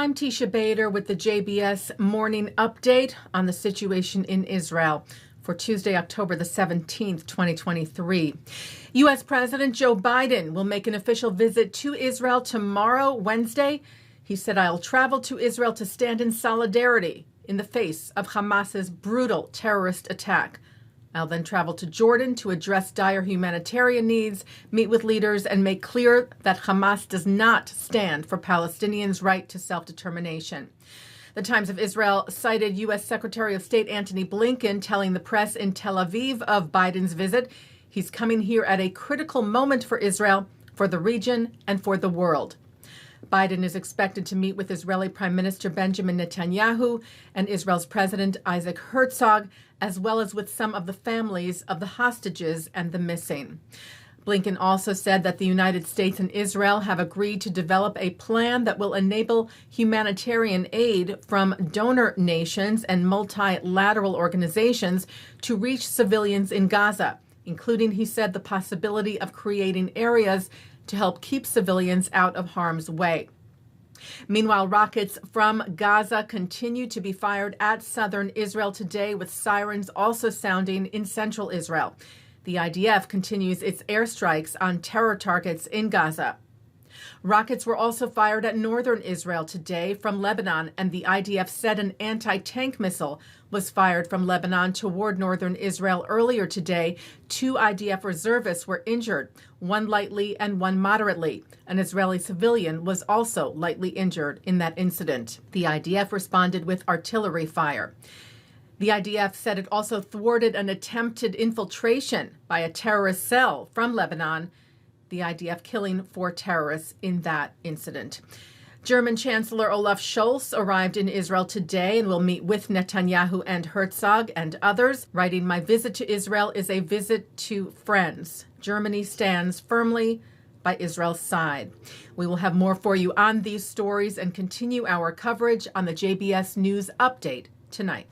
I'm Tisha Bader with the JBS morning update on the situation in Israel for Tuesday, October the 17th, 2023. U.S. President Joe Biden will make an official visit to Israel tomorrow, Wednesday. He said, "I'll travel to Israel to stand in solidarity in the face of Hamas's brutal terrorist attack. I'll then travel to Jordan to address dire humanitarian needs, meet with leaders, and make clear that Hamas does not stand for Palestinians' right to self-determination." The Times of Israel cited U.S. Secretary of State Antony Blinken telling the press in Tel Aviv of Biden's visit, "He's coming here at a critical moment for Israel, for the region, and for the world." Biden is expected to meet with Israeli Prime Minister Benjamin Netanyahu and Israel's President Isaac Herzog, as well as with some of the families of the hostages and the missing. Blinken also said that the United States and Israel have agreed to develop a plan that will enable humanitarian aid from donor nations and multilateral organizations to reach civilians in Gaza, including, he said, the possibility of creating areas to help keep civilians out of harm's way. Meanwhile, rockets from Gaza continue to be fired at southern Israel today, with sirens also sounding in central Israel. The IDF continues its airstrikes on terror targets in Gaza. Rockets were also fired at northern Israel today from Lebanon, and the IDF said an anti-tank missile was fired from Lebanon toward northern Israel earlier today. 2 IDF reservists were injured, one lightly and one moderately. An Israeli civilian was also lightly injured in that incident. The IDF responded with artillery fire. The IDF said it also thwarted an attempted infiltration by a terrorist cell from Lebanon, the IDF killing 4 terrorists in that incident. German Chancellor Olaf Scholz arrived in Israel today and will meet with Netanyahu and Herzog and others, writing, "My visit to Israel is a visit to friends. Germany stands firmly by Israel's side." We will have more for you on these stories and continue our coverage on the JBS News Update tonight.